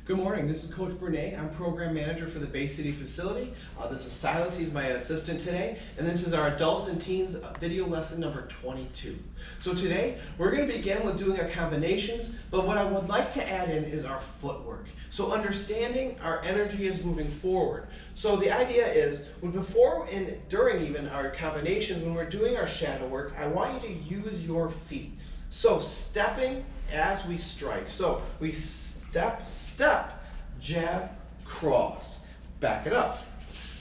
Good morning, this is Coach Brenay. I'm Program Manager for the Bay City facility. This is Silas, he's my assistant today, and this is our Adults and Teens video lesson number 22. So today, we're going to begin with doing our combinations, but what I would like to add in is our footwork. So understanding our energy is moving forward. So the idea is, before and during even our combinations, when we're doing our shadow work, I want you to use your feet. So stepping as we strike. So we step, step, jab, cross, back it up.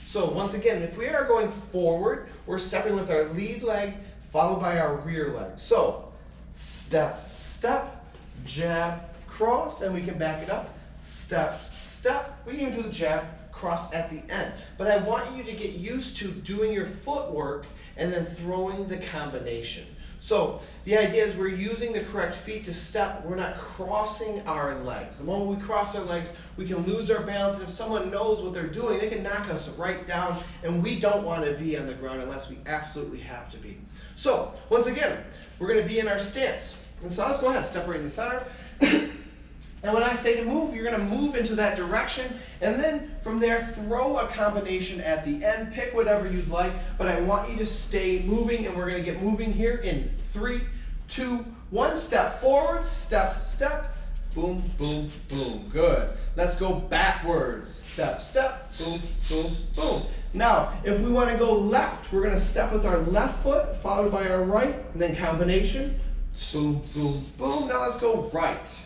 So once again, if we are going forward, we're stepping with our lead leg followed by our rear leg. So step, step, jab, cross, and we can back it up. Step, step, we can even do the jab, cross at the end. But I want you to get used to doing your footwork and then throwing the combination. So the idea is we're using the correct feet to step. We're not crossing our legs. The moment we cross our legs, we can lose our balance. And if someone knows what they're doing, they can knock us right down. And we don't want to be on the ground unless we absolutely have to be. So once again, we're going to be in our stance. And so let's go ahead, step right in the center. And when I say to move, you're going to move into that direction, and then from there, throw a combination at the end. Pick whatever you'd like, but I want you to stay moving, and we're going to get moving here in 3, 2, 1. Step forward, step, step, boom, boom, boom. Good. Let's go backwards. Step, step, boom, boom, boom. Now, if we want to go left, we're going to step with our left foot, followed by our right, and then combination. Boom, boom, boom. Now let's go right.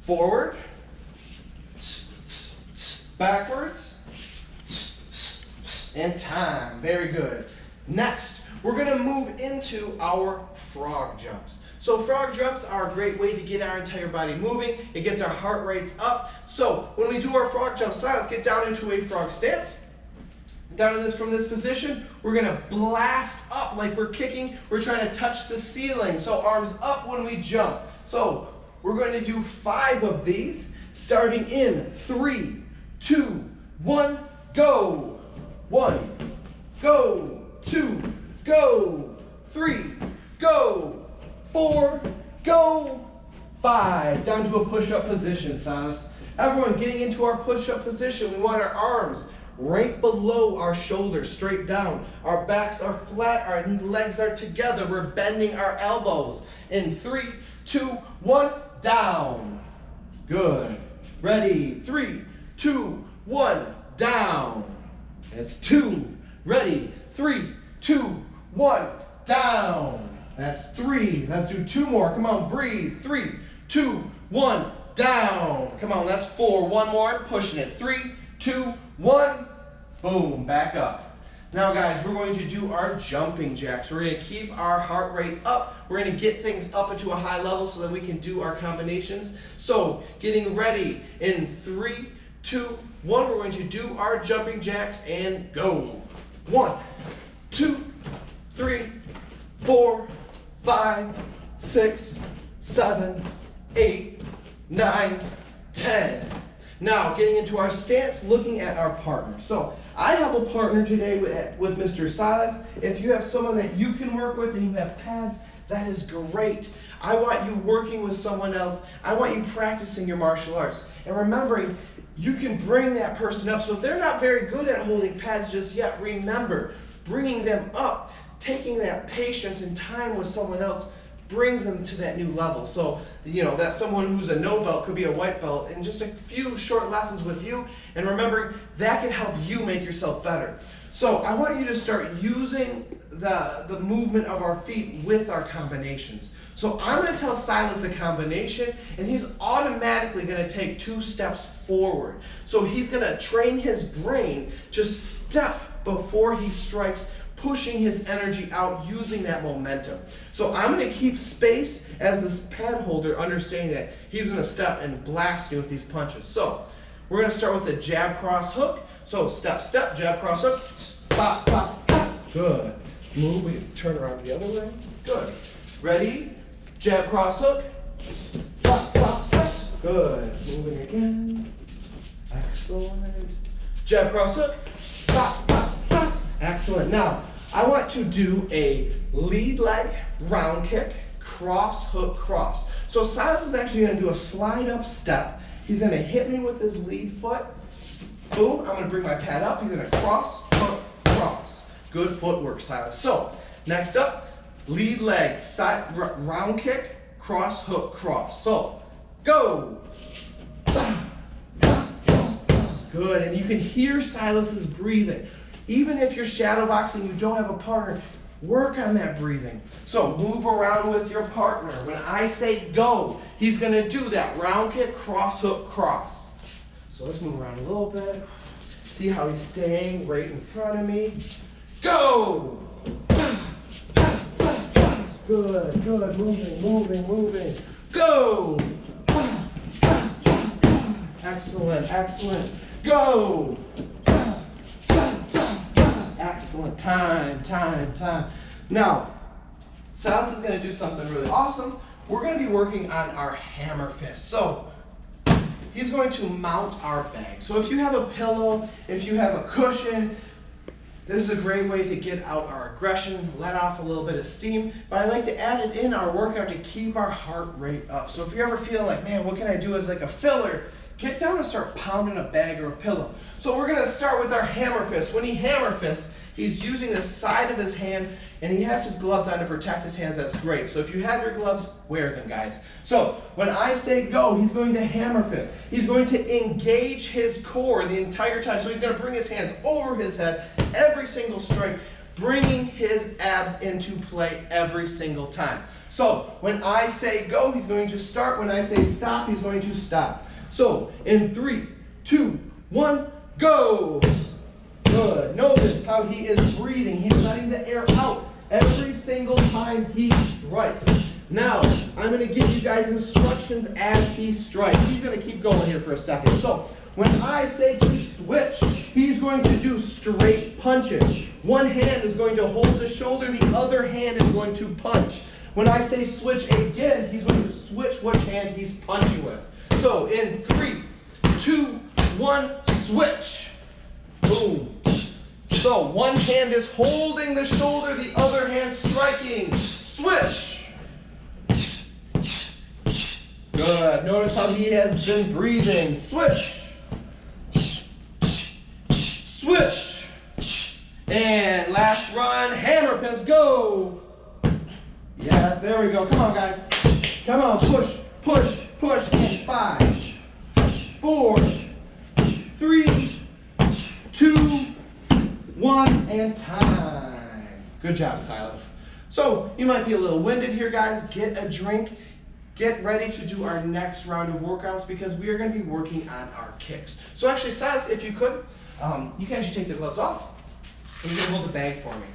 Forward, backwards, and time. Very good. Next, we're going to move into our frog jumps. So frog jumps are a great way to get our entire body moving. It gets our heart rates up. So when we do our frog jumps, let's get down into a frog stance. Down in from this position, we're going to blast up like we're kicking. We're trying to touch the ceiling. So arms up when we jump. So we're going to do 5 of these, starting in 3, 2, 1, go. 1, go. 2, go. 3, go. 4, go. 5. Down to a push-up position, Silas. Everyone getting into our push-up position. We want our arms right below our shoulders, straight down. Our backs are flat, our legs are together. We're bending our elbows. In 3, 2, 1, down. Good. Ready. 3, 2, 1, down. That's 2. Ready. 3, 2, 1, down. That's 3. Let's do 2 more. Come on, breathe. 3, 2, 1, down. Come on, that's 4. 1 more. Pushing it. 3, 2, 1. Boom. Back up. Now guys, we're going to do our jumping jacks. We're going to keep our heart rate up. We're going to get things up into a high level so that we can do our combinations. So getting ready in 3, 2, 1, we're going to do our jumping jacks and go. 1, 2, 3, 4, 5, 6, 7, 8, 9, 10. Now, getting into our stance, looking at our partner. So, I have a partner today with Mr. Silas. If you have someone that you can work with and you have pads, that is great. I want you working with someone else. I want you practicing your martial arts. And remembering, you can bring that person up. So if they're not very good at holding pads just yet, remember, bringing them up, taking that patience and time with someone else brings them to that new level. So, that someone who's a no belt could be a white belt in just a few short lessons with you. And remembering, that can help you make yourself better. So I want you to start using the movement of our feet with our combinations. So I'm going to tell Silas a combination, and he's automatically going to take 2 steps forward. So he's going to train his brain to step before he strikes, pushing his energy out, using that momentum. So I'm going to keep space as this pad holder, understanding that he's going to step and blast you with these punches. So we're going to start with the jab, cross, hook. So step, step, jab, cross, hook. Pop, pop, pop. Good. Move, we turn around the other way. Good. Ready? Jab, cross, hook. Pop, pop, pop. Good. Moving again. Excellent. Jab, cross, hook. Pop, pop, pop. Excellent. Now, I want to do a lead leg round kick, cross, hook, cross. So Silas is actually going to do a slide up step. He's going to hit me with his lead foot. Boom, I'm going to bring my pad up. He's going to cross, hook, cross. Good footwork, Silas. So, next up, lead leg, side, round kick, cross, hook, cross. So, go. Good, and you can hear Silas's breathing. Even if you're shadow boxing, you don't have a partner, work on that breathing. So move around with your partner. When I say go, he's going to do that. Round kick, cross, hook, cross. So let's move around a little bit. See how he's staying right in front of me. Go! Good, good, moving, moving, moving. Go! Excellent, excellent. Go! Excellent. Time. Now, Silas is going to do something really awesome. We're going to be working on our hammer fist. So, he's going to mount our bag. So if you have a pillow, if you have a cushion, this is a great way to get out our aggression, let off a little bit of steam. But I like to add it in our workout to keep our heart rate up. So if you ever feel like, man, what can I do as like a filler? Get down and start pounding a bag or a pillow. So we're going to start with our hammer fist. When he hammer fists, he's using the side of his hand, and he has his gloves on to protect his hands. That's great. So if you have your gloves, wear them, guys. So when I say go, he's going to hammer fist. He's going to engage his core the entire time. So he's going to bring his hands over his head every single strike, bringing his abs into play every single time. So when I say go, he's going to start. When I say stop, he's going to stop. So in 3, 2, 1, go. Good. Notice how he is breathing. He's letting the air out every single time he strikes. Now, I'm going to give you guys instructions as he strikes. He's going to keep going here for a second. So when I say to switch, he's going to do straight punches. One hand is going to hold the shoulder, the other hand is going to punch. When I say switch again, he's going to switch which hand he's punching with. So in 3, 2, 1, switch. Boom. So one hand is holding the shoulder, the other hand striking. Switch. Good. Notice how he has been breathing. Switch. Switch. And last run, hammer fist, go. Yes, there we go. Come on, guys. Come on, push, push, push. And 5, 4, 3, 2, 1, and time. Good job, Silas. So you might be a little winded here, guys. Get a drink. Get ready to do our next round of workouts because we are going to be working on our kicks. So actually, Silas, if you could, you can actually take the gloves off and you can hold the bag for me.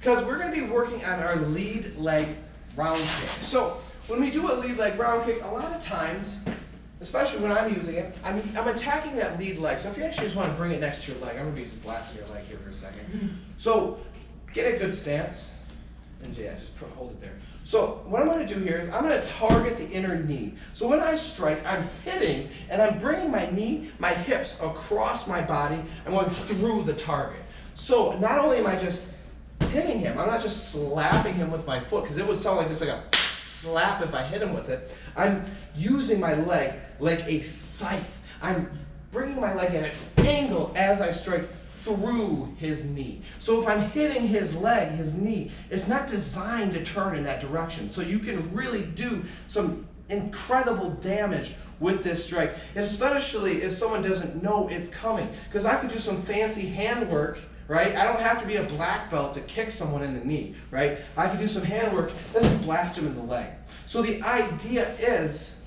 Because we're going to be working on our lead leg round kick. So when we do a lead leg round kick, a lot of times, especially when I'm using it, I'm attacking that lead leg. So if you actually just want to bring it next to your leg, I'm going to be just blasting your leg here for a second. So get a good stance, and yeah, just hold it there. So what I'm going to do here is I'm going to target the inner knee. So when I strike, I'm hitting, and I'm bringing my knee, my hips across my body. I'm going through the target. So not only am I just hitting him, I'm not just slapping him with my foot, because it would sound like just like a slap if I hit him with it. I'm using my leg like a scythe. I'm bringing my leg at an angle as I strike through his knee. So if I'm hitting his leg, his knee, it's not designed to turn in that direction. So you can really do some incredible damage with this strike, especially if someone doesn't know it's coming. Because I could do some fancy handwork, right? I don't have to be a black belt to kick someone in the knee, right? I can do some handwork and then blast him in the leg. So the idea is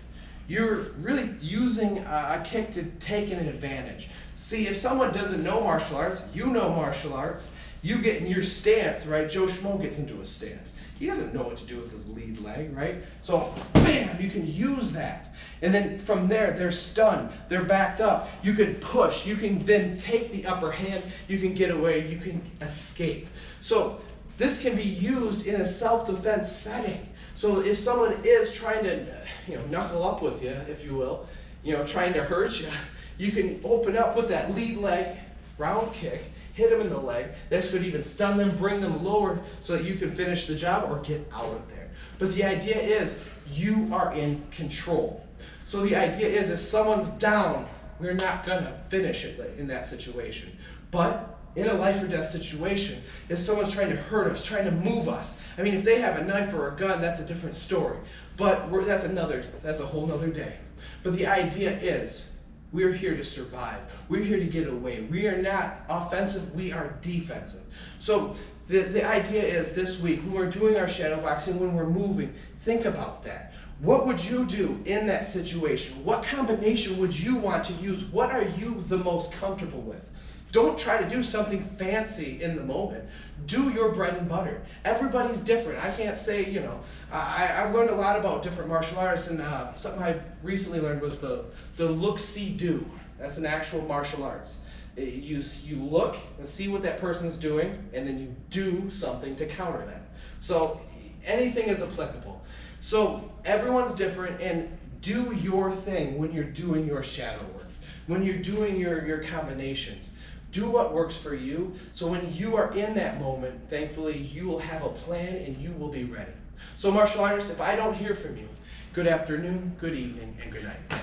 you're really using a kick to take an advantage. See, if someone doesn't know martial arts, you know martial arts, you get in your stance, right? Joe Schmo gets into a stance. He doesn't know what to do with his lead leg, right? So, bam, you can use that. And then from there, they're stunned, they're backed up. You can push, you can then take the upper hand, you can get away, you can escape. So this can be used in a self-defense setting. So if someone is trying to, knuckle up with you, if you will, trying to hurt you, you can open up with that lead leg round kick, hit them in the leg. This could even stun them, bring them lower so that you can finish the job or get out of there. But the idea is you are in control. So the idea is if someone's down, we're not gonna finish it in that situation. But in a life or death situation, if someone's trying to hurt us, trying to move us, I mean, if they have a knife or a gun, that's a different story. But that's a whole nother day. But the idea is, we're here to survive. We're here to get away. We are not offensive, we are defensive. So the idea is this week, when we're doing our shadow boxing, when we're moving, think about that. What would you do in that situation? What combination would you want to use? What are you the most comfortable with? Don't try to do something fancy in the moment. Do your bread and butter. Everybody's different. I can't say, I've learned a lot about different martial arts, and something I've recently learned was the look, see, do. That's an actual martial arts. You look and see what that person's doing, and then you do something to counter that. So anything is applicable. So everyone's different, and do your thing when you're doing your shadow work, when you're doing your combinations. Do what works for you, so when you are in that moment, thankfully, you will have a plan and you will be ready. So martial artists, if I don't hear from you, good afternoon, good evening, and good night.